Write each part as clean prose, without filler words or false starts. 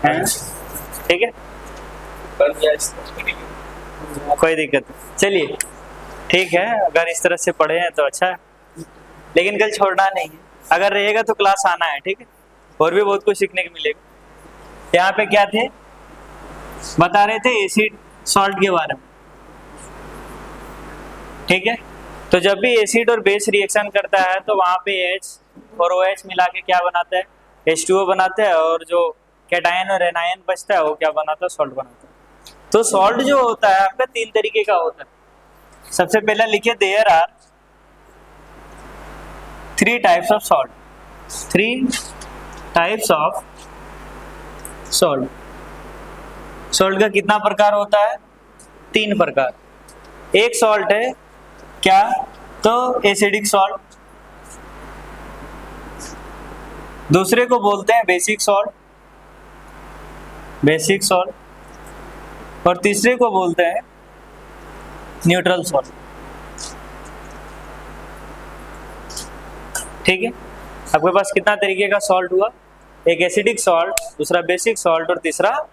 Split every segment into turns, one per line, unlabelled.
हैं, ठीक है, कोई दिक्कत नहीं। चलिए ठीक है, अगर इस तरह से पढ़े हैं तो अच्छा है, लेकिन कल छोड़ना नहीं है, अगर रहेगा तो क्लास आना है, ठीक है, और भी बहुत कुछ सीखने को मिलेगा। यहाँ पे क्या थे, बता रहे थे एसिड सॉल्ट के बारे में, ठीक है। तो जब भी एसिड और बेस रिएक्शन करता है तो वहां पे H और OH मिला के क्या बनाता है, H2O बनाता है, और जो कैटायन और एनायन बचता है वो क्या बनाता है, सॉल्ट बनाता है। तो सॉल्ट जो होता है आपका 3 तरीके का होता है। सबसे पहला लिखिए, there are 3 types of salt, 3 types of salt. Salt का कितना प्रकार होता है, 3 प्रकार। एक सॉल्ट है क्या, तो एसिडिक सॉल्ट, दूसरे को बोलते हैं बेसिक सॉल्ट, बेसिक सॉल्ट, और तीसरे को बोलते हैं न्यूट्रल सॉल्ट, ठीक है। आपके पास कितना तरीके का सॉल्ट हुआ, एक एसिडिक सॉल्ट, दूसरा बेसिक सॉल्ट और तीसरा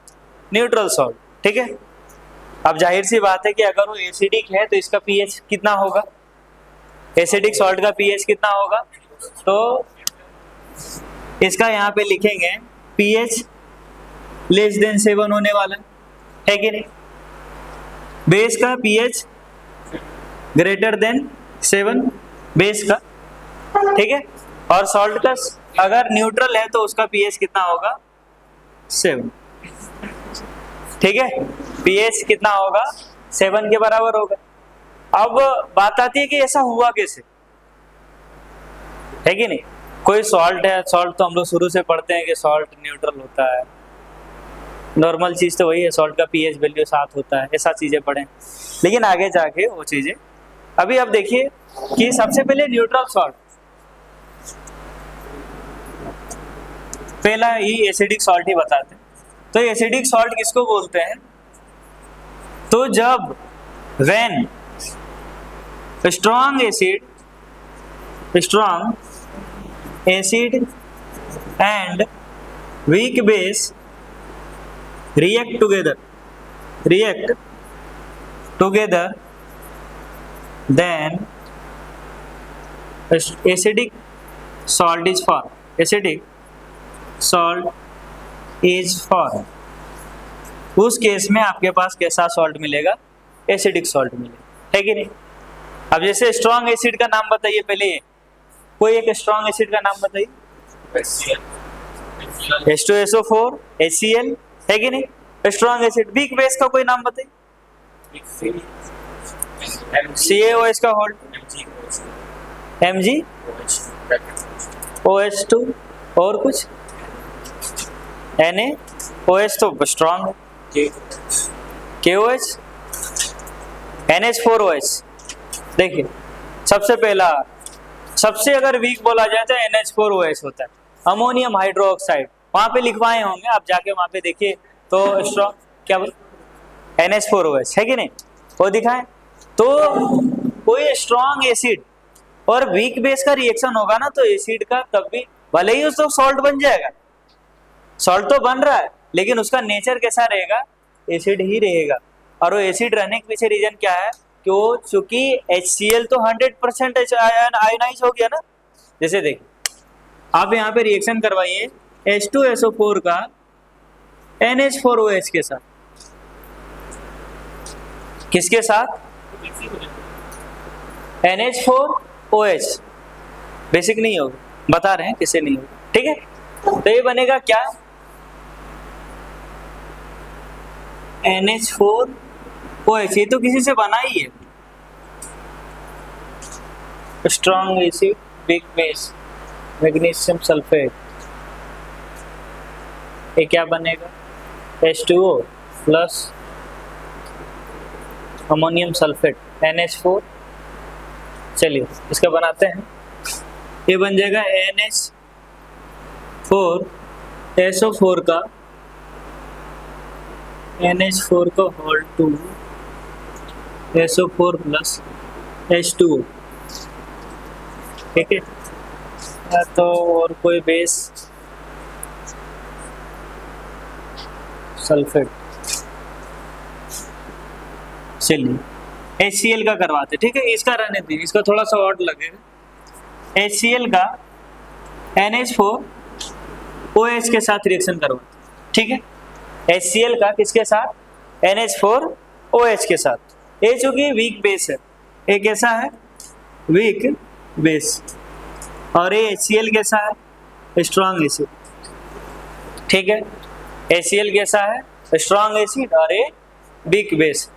न्यूट्रल सॉल्ट, ठीक है। अब जाहिर सी बात है कि अगर वो एसिडिक है तो इसका पीएच कितना होगा, एसिडिक सॉल्ट का पीएच कितना होगा, तो इसका यहाँ पे लिखेंगे पीएच लेस देन 7 होने वाला है कि नहीं। बेस का पीएच ग्रेटर देन 7, बेस का, ठीक है। और सॉल्ट का अगर न्यूट्रल है तो उसका पीएच कितना होगा, 7, ठीक है। पीएच कितना होगा, 7 के बराबर होगा। अब बात आती है कि ऐसा हुआ कैसे, है कि नहीं। कोई सॉल्ट है, सॉल्ट तो हम लोग शुरू से पढ़ते हैं कि सॉल्ट न्यूट्रल होता है, नॉर्मल चीज तो वही है, सॉल्ट का पीएच वैल्यू 7 होता है, ऐसा चीजें पढ़ें, लेकिन आगे जाके वो चीजें, अभी अब देखिए कि सबसे पहले न्यूट्रल सॉल्ट, पहला ही एसिडिक सॉल्ट ही बताते हैं। तो एसिडिक सॉल्ट किसको बोलते हैं, तो जब when strong acid and weak base react together, then acidic salt is formed। उस केस में आपके पास कैसा सॉल्ट मिलेगा, एसिडिक सॉल्ट मिलेगा, है कि नहीं। अब जैसे स्ट्रॉन्ग एसिड का नाम बताइए, पहले कोई एक स्ट्रॉन्ग एसिड का नाम बताइए, H2SO4, HCl, है कि नहीं, स्ट्रॉन्ग एसिड। वीक बेस का कोई नाम बताइए, CaOH का होल्ड, MgOH2, और कुछ NaOH तो स्ट्रॉन्ग है, KOH, NH4OH। देखिए सबसे पहला, सबसे अगर वीक बोला जाए तो NH4OH होता है, अमोनियम हाइड्रोक्साइड, वहां पे लिखवाए होंगे आप, जाके वहां पे देखिए तो स्ट्रॉन्ग क्या NH4OH है कि नहीं, वो दिखाएं। तो कोई स्ट्रॉन्ग एसिड और वीक बेस का रिएक्शन होगा ना, तो एसिड का तब भी, भले ही उसको सॉल्ट बन जाएगा, सॉल्ट तो बन रहा है, लेकिन उसका नेचर कैसा रहेगा, एसिड ही रहेगा। और वो एसिड रहने के पीछे रीजन क्या है, कि वो चूंकि HCl तो 100% आयोनाइज हो गया ना। जैसे देखिए आप यहाँ पे रिएक्शन करवाइए H2SO4 का NH4OH के साथ, किसके साथ, NH4OH, बेसिक नहीं होगा, बता रहे हैं किसे नहीं होगा, ठीक है। तो ये बनेगा क्या, NH4OH, ये तो किसी से बना ही है, strong acid weak base magnesium sulphate, ये क्या बनेगा, H2O plus ammonium sulphate NH4। चलिए इसका बनाते हैं, ये बन जाएगा NH4SO4 का NH4 का होल 2 SO4 प्लस H2O, ठीक है। तो और कोई बेस, सल्फेट। चलिए HCl का करवाते, ठीक है, इसका रहने दीजिए, इसका थोड़ा सा और लगेगा। HCl का NH4OH के साथ रिएक्शन करवाते, ठीक है। HCl का किसके साथ? NH4OH के साथ। ये चूंकि वीक बेस है, ये कैसा है? वीक बेस, और ये HCl कैसा है? स्ट्रॉन्ग एसिड, ठीक है। HCl कैसा है? स्ट्रॉन्ग एसिड, और ये वीक बेस।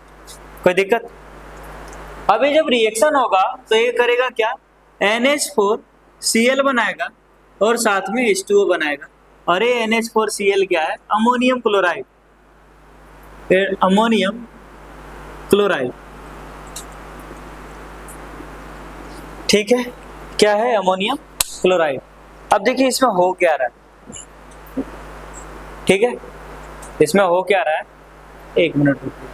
कोई दिक्कत? अभी जब रिएक्शन होगा तो ये करेगा क्या? NH4Cl बनाएगा और साथ में H2O बनाएगा, और ये NH4Cl क्या है? अमोनियम क्लोराइड, अमोनियम क्लोराइड, ठीक है। क्या है? Ammonium chloride. अब देखिए इसमें हो क्या रहा है, ठीक है, इसमें हो क्या रहा है, एक मिनट रुकिए।